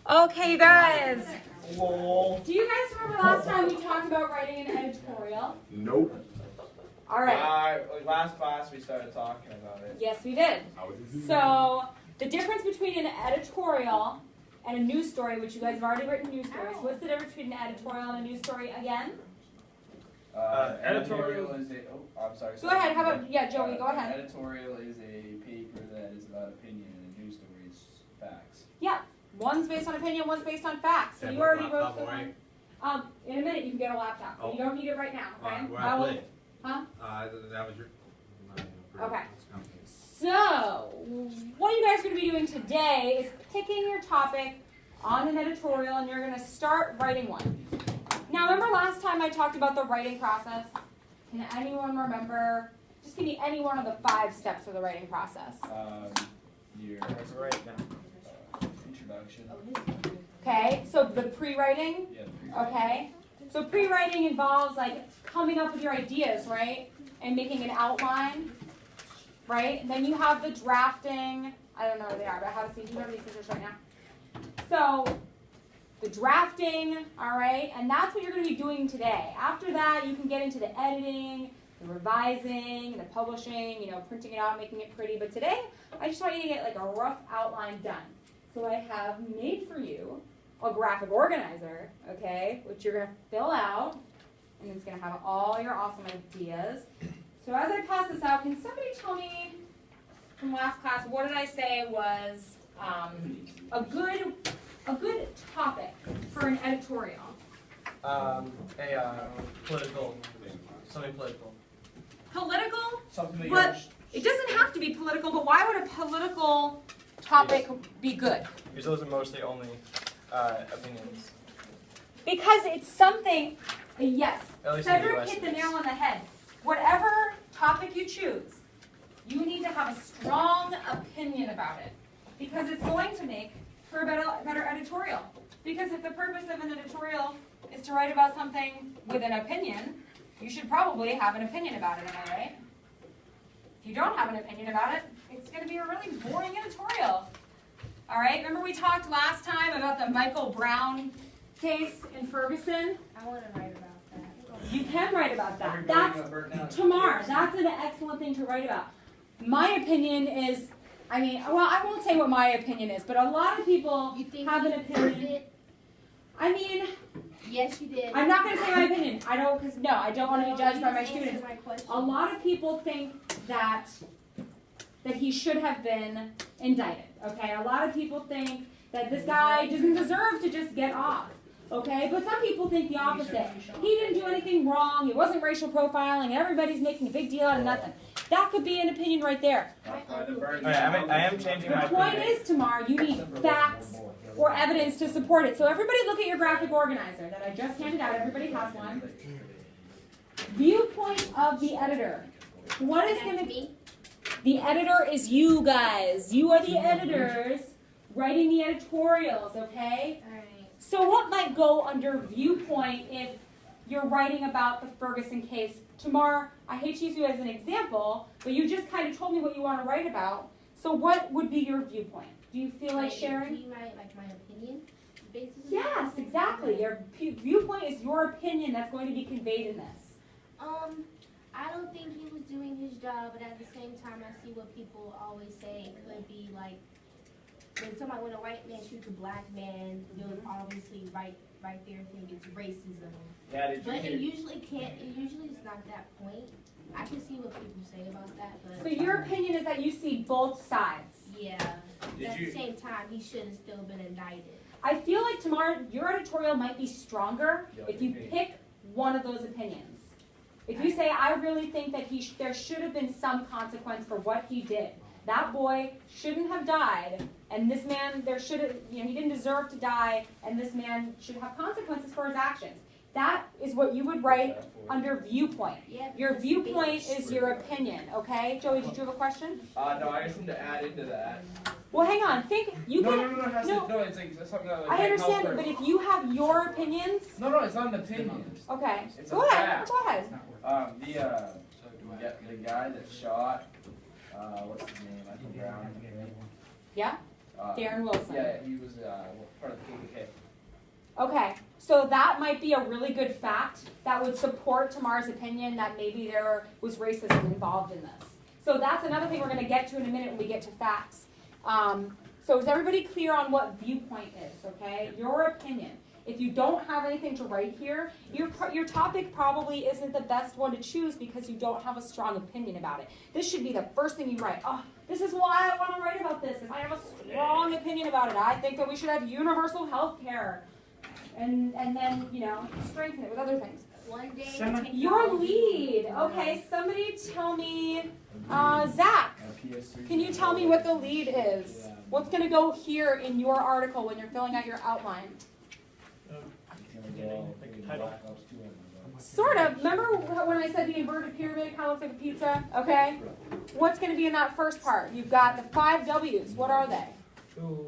Okay, you guys. Lol. Do you guys remember last time we talked about writing an editorial? Nope. All right. Like last class we started talking about it. Yes, we did. So the difference between an editorial and a news story, which you guys have already written news stories. What's the difference between an editorial and a news story again? Editorial is a. Oh, I'm sorry. Go ahead. How about Joey? Go ahead. Editorial is a paper that is about opinion, and a news story is facts. Yeah. One's based on opinion. One's based on facts. So you already wrote the one. In a minute you can get a laptop. But you don't need it right now. Okay. Huh? That was your. Okay. So, what you guys are going to be doing today is picking your topic on an editorial, and you're going to start writing one. Now, remember last time I talked about the writing process? Can anyone remember? Just give me any one of the 5 steps of the writing process. That's right now. Introduction. Okay, so the pre-writing? Yeah. Okay. So pre-writing involves like coming up with your ideas, right? And making an outline, right? And then you have the drafting. I don't know where they are, but I have to see. Do you have these scissors right now? So the drafting, all right? And that's what you're going to be doing today. After that, you can get into the editing, the revising, the publishing, printing it out, making it pretty. But today, I just want you to get like a rough outline done. So I have made for you a graphic organizer, okay, which you're going to fill out, and it's going to have all your awesome ideas. So as I pass this out, can somebody tell me from last class, what did I say was a good topic for an editorial? Political. Something political. Political? Something that But it doesn't have to be political, but why would a political topic be good? Because those are mostly only opinions. Because it's something, yes, At least in the Cedric US hit the it is. nail on the head. Whatever topic you choose, you need to have a strong opinion about it. Because it's going to make for a better editorial. Because if the purpose of an editorial is to write about something with an opinion, you should probably have an opinion about it, am I right? If you don't have an opinion about it, it's going to be a really boring editorial. All right, remember we talked last time about the Michael Brown case in Ferguson? I want to write about that. You can write about that. Everybody got That's burnt down. tomorrow. That's an excellent thing to write about. My opinion is, well, I won't say what my opinion is, but a lot of people You think have an you opinion. did? Yes, you did. I'm not going to say my opinion. I don't want to be judged by my You just answered students. my question. A lot of people think that he should have been indicted, okay? A lot of people think that this guy doesn't deserve to just get off, okay? But some people think the opposite. He didn't do anything wrong, it wasn't racial profiling, and everybody's making a big deal out of nothing. That could be an opinion right there. I am changing my The point opinion. is, tomorrow, you need facts or evidence to support it. So everybody look at your graphic organizer that I just handed out. Everybody has one. Viewpoint of the editor. What is going to be? The editor is you guys. You are the editors writing the editorials, okay? All right. So what might go under viewpoint if you're writing about the Ferguson case? Tamar, I hate to use you as an example, but you just kind of told me what you want to write about. So what would be your viewpoint? Do you feel like sharing? Do you like my opinion, basically? Yes, exactly. Your viewpoint is your opinion that's going to be conveyed in this. I don't think he was doing his job, but at the same time, I see what people always say. It could be like when a white man shoots a black man, you'll obviously right there think it's racism. Yeah, did you But hear? it usually can't. It usually is not that point. I can see what people say about that, but So your opinion is that you see both sides. yeah. Did At you- the same time, he should have still been indicted. I feel like tomorrow your editorial might be stronger if you pick one of those opinions. If you say, I really think that there should have been some consequence for what he did. That boy shouldn't have died, and this man, he didn't deserve to die, and this man should have consequences for his actions. That is what you would write under viewpoint. Yeah, Your because viewpoint bitch. is your opinion, okay? Joey, did you have a question? No, I just need to add into that. Well, hang on. You No, can. it's like it's something that like I might understand, help but her. if you have your opinions, No, it's not an opinion. okay. It's Go a ahead. fact. Go ahead. The guy that shot, what's his name? I think Brown. Yeah. Darren Wilson. Yeah, he was part of the KKK. Okay, so that might be a really good fact that would support Tamar's opinion that maybe there was racism involved in this. So that's another thing we're going to get to in a minute when we get to facts. So is everybody clear on what viewpoint is, okay? Your opinion. If you don't have anything to write here, your topic probably isn't the best one to choose because you don't have a strong opinion about it. This should be the first thing you write. Oh, this is why I want to write about this, because I have a strong opinion about it. I think that we should have universal health care. And then, you know, strengthen it with other things. One day, Your lead. Okay, somebody tell me, Zach, can you tell me what the lead is? What's going to go here in your article when you're filling out your outline? Sort of. Remember when I said the inverted pyramid kind of looks like a pizza? Okay. What's going to be in that first part? You've got the 5 W's. What are they? Who,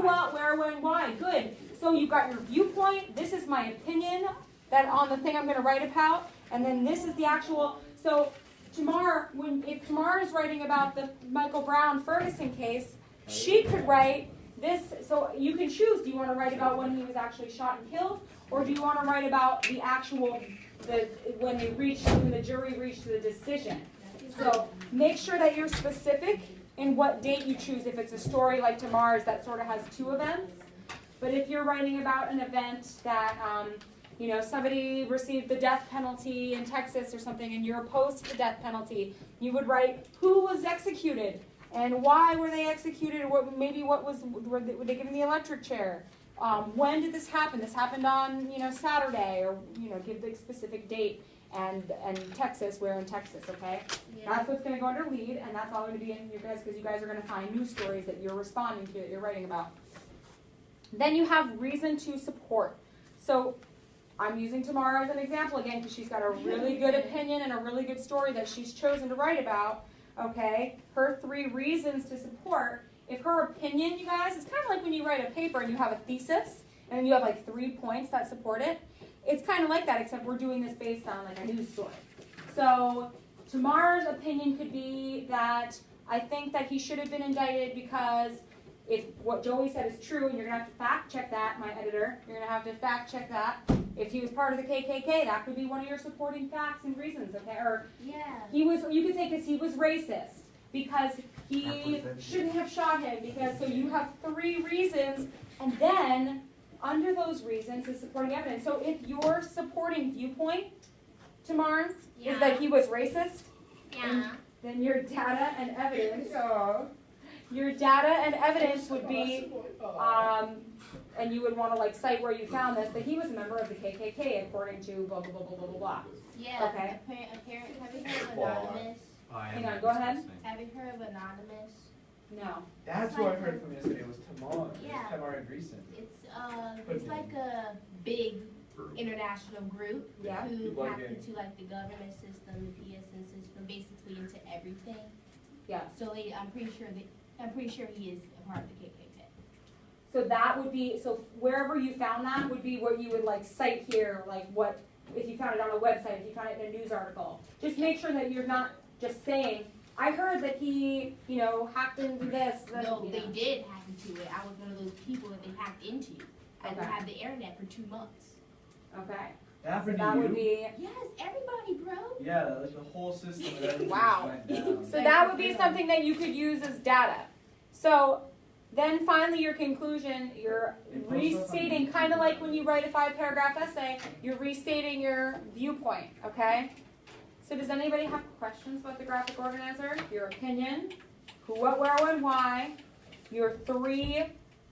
what, where, when, why. Good. So you've got your viewpoint. This is my opinion that on the thing I'm going to write about. And then this is the actual. So Tamar, if Tamar is writing about the Michael Brown Ferguson case, she could write this. So you can choose. Do you want to write about when he was actually shot and killed? Or do you want to write about the actual, when the jury reached the decision? So make sure that you're specific in what date you choose. If it's a story like Tamar's that sort of has 2 events. But if you're writing about an event that, you know, somebody received the death penalty in Texas or something and you're opposed to the death penalty, you would write who was executed and why were they executed, or were they given the electric chair? When did this happen? This happened on, you know, Saturday, or, you know, give the specific date and Texas, where in Texas, okay? Yeah. That's what's going to go under lead, and that's all going to be in your guys, because you guys are going to find news stories that you're responding to, that you're writing about. Then you have reason to support. So I'm using Tamara as an example again, because she's got a really good opinion and a really good story that she's chosen to write about, okay? Her 3 reasons to support. If her opinion, you guys, it's kind of like when you write a paper and you have a thesis, and you have like 3 points that support it. It's kind of like that, except we're doing this based on like a news story. So Tamar's opinion could be that I think that he should have been indicted because if what Joey said is true, and you're going to have to fact check that, my editor, you're going to have to fact check that. If he was part of the KKK, that could be one of your supporting facts and reasons, okay? Or yeah. You could say because he was racist, because he shouldn't have shot him, because, so you have 3 reasons, and then under those reasons is supporting evidence. So if your supporting viewpoint, Tamar, is that he was racist, then your data and evidence, would be, and you would want to like cite where you found this, that he was a member of the KKK according to blah, blah, blah, blah, blah, blah, blah. Yeah. Okay. Have you heard of Anonymous? Hang on, go ahead. Have you heard of Anonymous? No. That's what I heard from yesterday was Tamar. Yeah. Tamar and Greason. It's like a big international group who happen to like the government system, the PSN system, basically into everything. Yeah. So I'm pretty sure he is a part of the KKK. So that would be, so wherever you found that would be what you would like cite here, like what, if you found it on a website, if you found it in a news article. Just make sure that you're not just saying, I heard that he, you know, hacked into this. No, they did hack into it. I was one of those people that they hacked into. I didn't have the internet for 2 months. Okay. That would be. Yes, everybody, bro. Yeah, like the whole system of everything Wow. just went down. So that would be something that you could use as data. So then finally your conclusion, you're restating, kind of like when you write a 5-paragraph essay, you're restating your viewpoint, okay? So does anybody have questions about the graphic organizer? Your opinion, who, what, where, when, why, your 3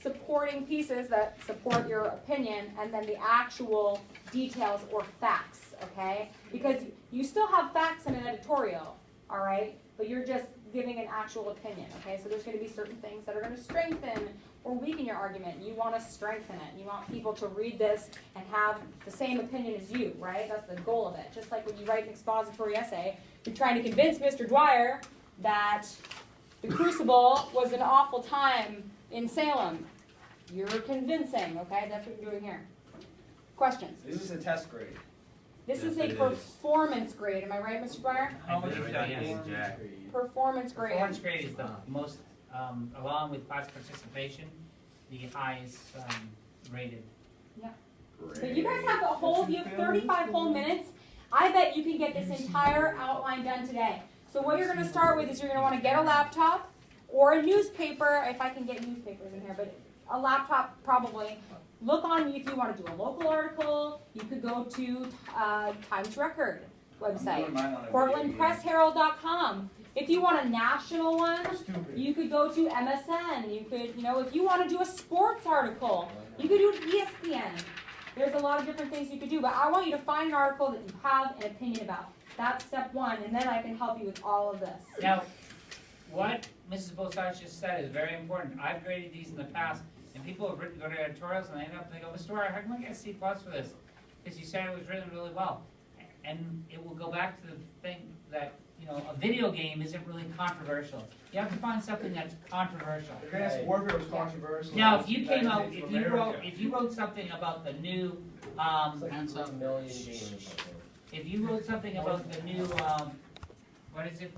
supporting pieces that support your opinion, and then the actual details or facts, okay? Because you still have facts in an editorial, all right? But you're just giving an actual opinion, okay? So there's going to be certain things that are going to strengthen or weaken your argument. You want to strengthen it. You want people to read this and have the same opinion as you, right? That's the goal of it. Just like when you write an expository essay, you're trying to convince Mr. Dwyer that the Crucible was an awful time in Salem. You're convincing, okay? That's what you're doing here. Questions? This is a test grade. This is a performance grade. Am I right, Mr. Dwyer? How much is that? Jack. Performance grade. Performance grade is the most along with class participation, the highest rated. But you guys have you have 35 whole minutes. I bet you can get this entire outline done today. So what you're going to start with is you're going to want to get a laptop or a newspaper, if I can get newspapers in here, but a laptop probably. Look on, if you want to do a local article, you could go to Times Record website, PortlandPressHerald.com. If you want a national one, you could go to MSN. You could, if you want to do a sports article, you could do ESPN. There's a lot of different things you could do, but I want you to find an article that you have an opinion about. That's step one, and then I can help you with all of this. Now, what Mrs. Bosach just said is very important. I've graded these in the past, and people have written good editorials, and they go, Mr. Wire, how come I get a C+ for this? Because you said it was written really well. And it will go back to the thing that, a video game isn't really controversial. You have to find something that's controversial. Advanced Warfare was controversial. Now, if you came out, if you wrote something about the new, Million games. if you wrote something about the new, what is it?